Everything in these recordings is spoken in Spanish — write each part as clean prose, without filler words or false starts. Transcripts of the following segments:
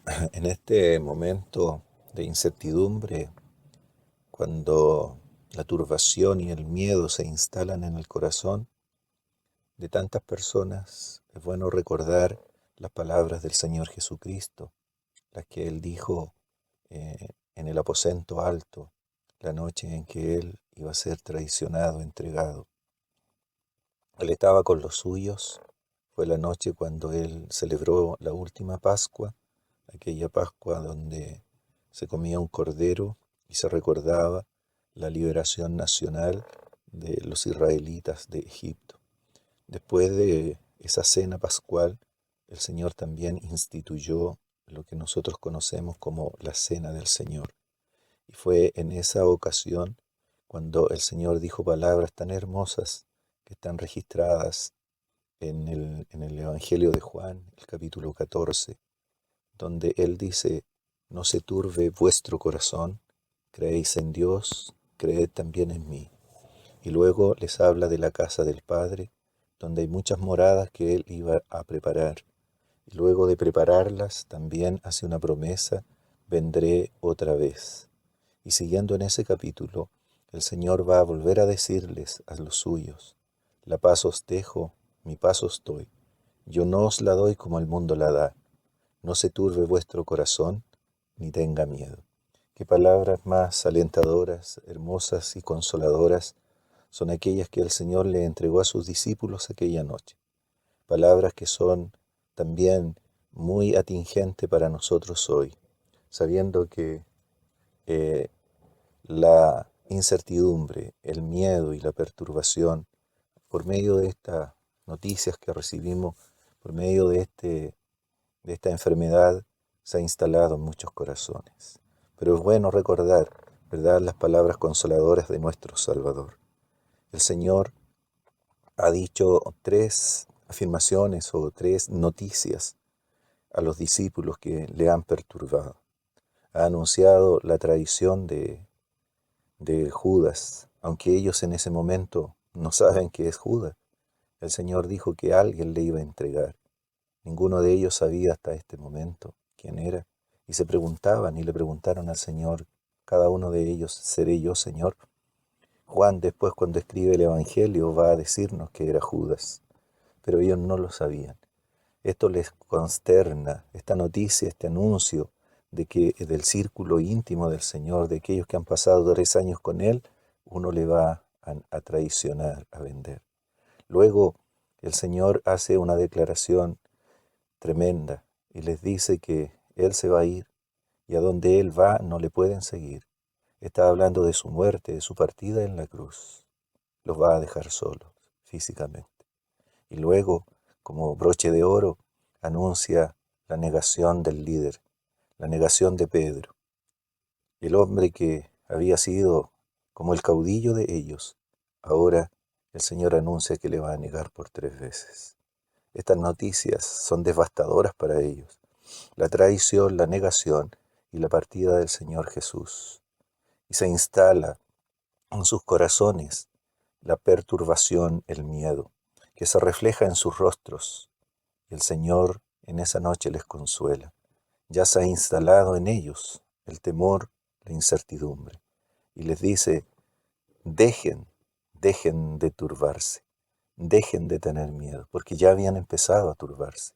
En este momento de incertidumbre, cuando la turbación y el miedo se instalan en el corazón de tantas personas, es bueno recordar las palabras del Señor Jesucristo, las que Él dijo en el aposento alto, la noche en que Él iba a ser traicionado, entregado. Él estaba con los suyos, fue la noche cuando Él celebró la última Pascua, aquella Pascua donde se comía un cordero y se recordaba la liberación nacional de los israelitas de Egipto. Después de esa cena pascual, el Señor también instituyó lo que nosotros conocemos como la Cena del Señor. Y fue en esa ocasión cuando el Señor dijo palabras tan hermosas que están registradas en el Evangelio de Juan, el capítulo 14, donde Él dice: no se turbe vuestro corazón, creéis en Dios, creed también en mí. Y luego les habla de la casa del Padre, donde hay muchas moradas que Él iba a preparar. Y luego de prepararlas, también hace una promesa: vendré otra vez. Y siguiendo en ese capítulo, el Señor va a volver a decirles a los suyos: la paz os dejo, mi paz os doy. Yo no os la doy como el mundo la da. No se turbe vuestro corazón, ni tenga miedo. Qué palabras más alentadoras, hermosas y consoladoras son aquellas que el Señor le entregó a sus discípulos aquella noche. Palabras que son también muy atingentes para nosotros hoy, sabiendo que eh, la incertidumbre, el miedo y la perturbación, por medio de estas noticias que recibimos, por medio de esta enfermedad, se ha instalado en muchos corazones. Pero es bueno recordar, ¿verdad?, las palabras consoladoras de nuestro Salvador. El Señor ha dicho tres afirmaciones o tres noticias a los discípulos que le han perturbado. Ha anunciado la traición de Judas, aunque ellos en ese momento no saben que es Judas. El Señor dijo que alguien le iba a entregar. Ninguno de ellos sabía hasta este momento quién era, y se preguntaban y le preguntaron al Señor, cada uno de ellos: ¿seré yo, Señor? Juan después, cuando escribe el Evangelio, va a decirnos que era Judas, pero ellos no lo sabían. Esto les consterna, esta noticia, este anuncio de que del círculo íntimo del Señor, de aquellos que han pasado 3 años con Él, uno le va a traicionar, a vender. Luego el Señor hace una declaración tremenda y les dice que Él se va a ir y a donde Él va no le pueden seguir. Está hablando de su muerte, de su partida en la cruz. Los va a dejar solos físicamente. Y luego, como broche de oro, anuncia la negación del líder, la negación de Pedro, el hombre que había sido como el caudillo de ellos. Ahora el Señor anuncia que le va a negar por 3 veces. Estas noticias son devastadoras para ellos: la traición, la negación y la partida del Señor Jesús. Y se instala en sus corazones la perturbación, el miedo, que se refleja en sus rostros. El Señor en esa noche les consuela. Ya se ha instalado en ellos el temor, la incertidumbre. Y les dice: dejen, dejen de turbarse, dejen de tener miedo, porque ya habían empezado a turbarse.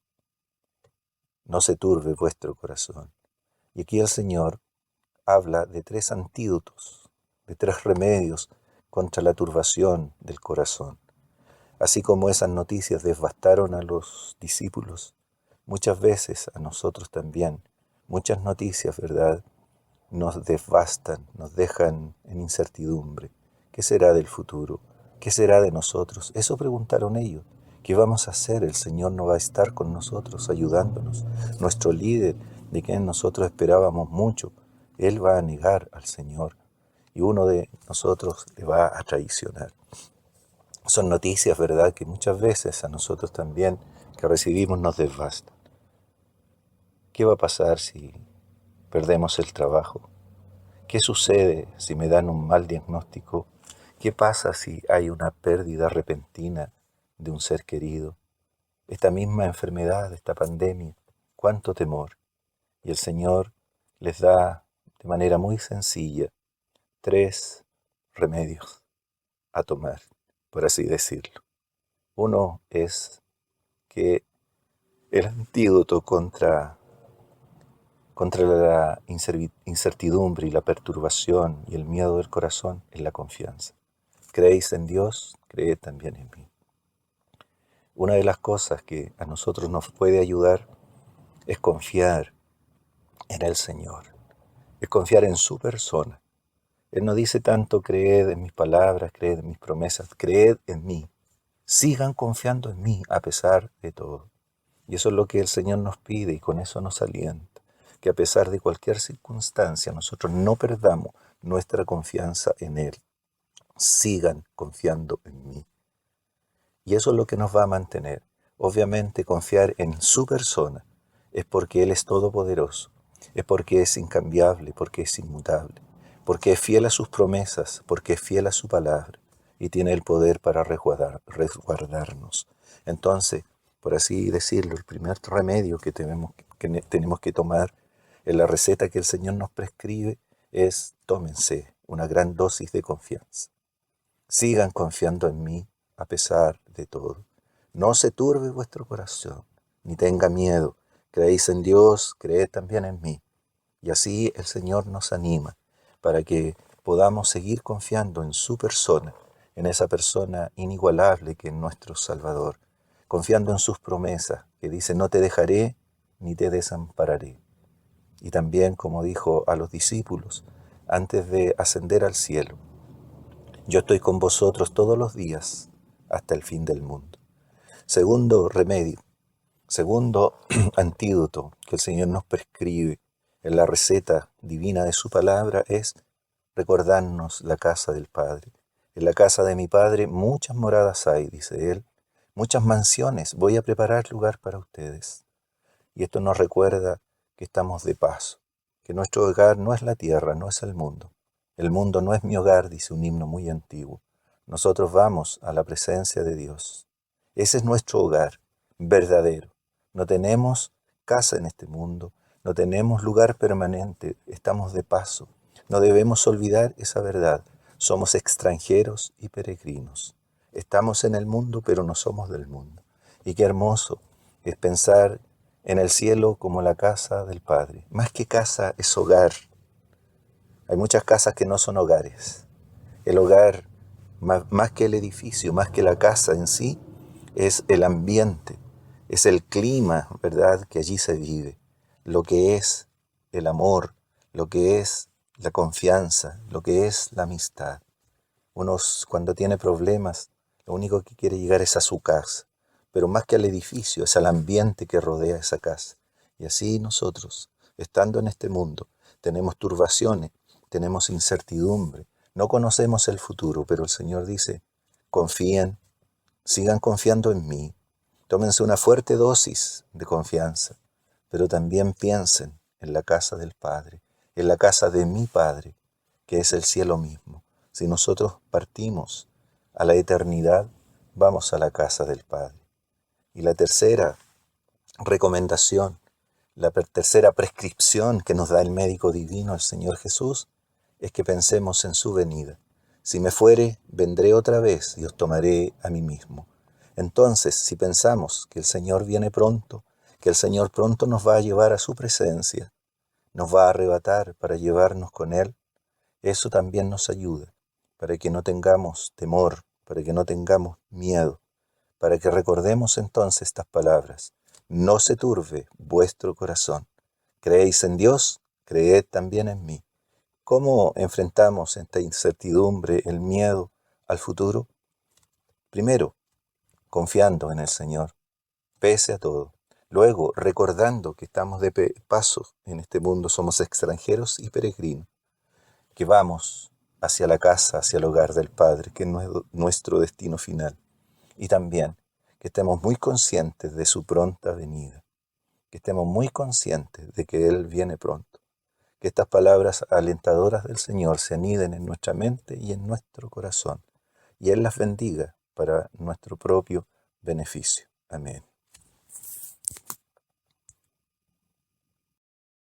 No se turbe vuestro corazón. Y aquí el Señor habla de 3 antídotos, de 3 remedios contra la turbación del corazón. Así como esas noticias devastaron a los discípulos, muchas veces a nosotros también, muchas noticias, ¿verdad?, nos devastan, nos dejan en incertidumbre. ¿Qué será del futuro? ¿Qué será de nosotros? Eso preguntaron ellos. ¿Qué vamos a hacer? El Señor no va a estar con nosotros, ayudándonos. Nuestro líder, de quien nosotros esperábamos mucho, Él va a negar al Señor y uno de nosotros le va a traicionar. Son noticias, ¿verdad?, que muchas veces a nosotros también que recibimos nos devastan. ¿Qué va a pasar si perdemos el trabajo? ¿Qué sucede si me dan un mal diagnóstico? ¿Qué pasa si hay una pérdida repentina de un ser querido? Esta misma enfermedad, esta pandemia, cuánto temor. Y el Señor les da de manera muy sencilla 3 remedios a tomar, por así decirlo. Uno es que el antídoto contra la incertidumbre y la perturbación y el miedo del corazón es la confianza. ¿Creéis en Dios? Creed también en mí. Una de las cosas que a nosotros nos puede ayudar es confiar en el Señor, es confiar en su persona. Él no dice tanto creed en mis palabras, creed en mis promesas, creed en mí. Sigan confiando en mí a pesar de todo. Y eso es lo que el Señor nos pide y con eso nos alienta. Que a pesar de cualquier circunstancia nosotros no perdamos nuestra confianza en Él. Sigan confiando en mí. Y eso es lo que nos va a mantener. Obviamente confiar en su persona es porque Él es todopoderoso, es porque es incambiable, porque es inmutable, porque es fiel a sus promesas, porque es fiel a su palabra y tiene el poder para resguardarnos. Entonces, por así decirlo, el primer remedio que tenemos que tomar en la receta que el Señor nos prescribe es: tómense una gran dosis de confianza. Sigan confiando en mí a pesar de todo. No se turbe vuestro corazón, ni tenga miedo. Creéis en Dios, creed también en mí. Y así el Señor nos anima para que podamos seguir confiando en su persona, en esa persona inigualable que es nuestro Salvador, confiando en sus promesas, que dice: no te dejaré ni te desampararé. Y también, como dijo a los discípulos antes de ascender al cielo: yo estoy con vosotros todos los días hasta el fin del mundo. Segundo remedio, segundo antídoto que el Señor nos prescribe en la receta divina de su palabra es recordarnos la casa del Padre. En la casa de mi Padre muchas moradas hay, dice Él, muchas mansiones, voy a preparar lugar para ustedes. Y esto nos recuerda que estamos de paso, que nuestro hogar no es la tierra, no es el mundo. El mundo no es mi hogar, dice un himno muy antiguo. Nosotros vamos a la presencia de Dios. Ese es nuestro hogar verdadero. No tenemos casa en este mundo, no tenemos lugar permanente, estamos de paso. No debemos olvidar esa verdad. Somos extranjeros y peregrinos. Estamos en el mundo, pero no somos del mundo. Y qué hermoso es pensar en el cielo como la casa del Padre. Más que casa es hogar. Hay muchas casas que no son hogares. El hogar, más que el edificio, más que la casa en sí, es el ambiente, es el clima, ¿verdad?, que allí se vive, lo que es el amor, lo que es la confianza, lo que es la amistad. Uno cuando tiene problemas, lo único que quiere llegar es a su casa, pero más que al edificio, es al ambiente que rodea esa casa. Y así nosotros, estando en este mundo, tenemos turbaciones, tenemos incertidumbre, no conocemos el futuro, pero el Señor dice: confíen, sigan confiando en mí, tómense una fuerte dosis de confianza, pero también piensen en la casa del Padre, en la casa de mi Padre, que es el cielo mismo. Si nosotros partimos a la eternidad, vamos a la casa del Padre. Y la tercera recomendación, la tercera prescripción que nos da el médico divino, el Señor Jesús, es que pensemos en su venida. Si me fuere, vendré otra vez y os tomaré a mí mismo. Entonces, si pensamos que el Señor viene pronto, que el Señor pronto nos va a llevar a su presencia, nos va a arrebatar para llevarnos con Él, eso también nos ayuda, para que no tengamos temor, para que no tengamos miedo, para que recordemos entonces estas palabras: no se turbe vuestro corazón. ¿Creéis en Dios? Creed también en mí. ¿Cómo enfrentamos esta incertidumbre, el miedo al futuro? Primero, confiando en el Señor, pese a todo. Luego, recordando que estamos de paso en este mundo, somos extranjeros y peregrinos, que vamos hacia la casa, hacia el hogar del Padre, que es nuestro destino final. Y también que estemos muy conscientes de su pronta venida, que estemos muy conscientes de que Él viene pronto. Que estas palabras alentadoras del Señor se aniden en nuestra mente y en nuestro corazón, y Él las bendiga para nuestro propio beneficio. Amén.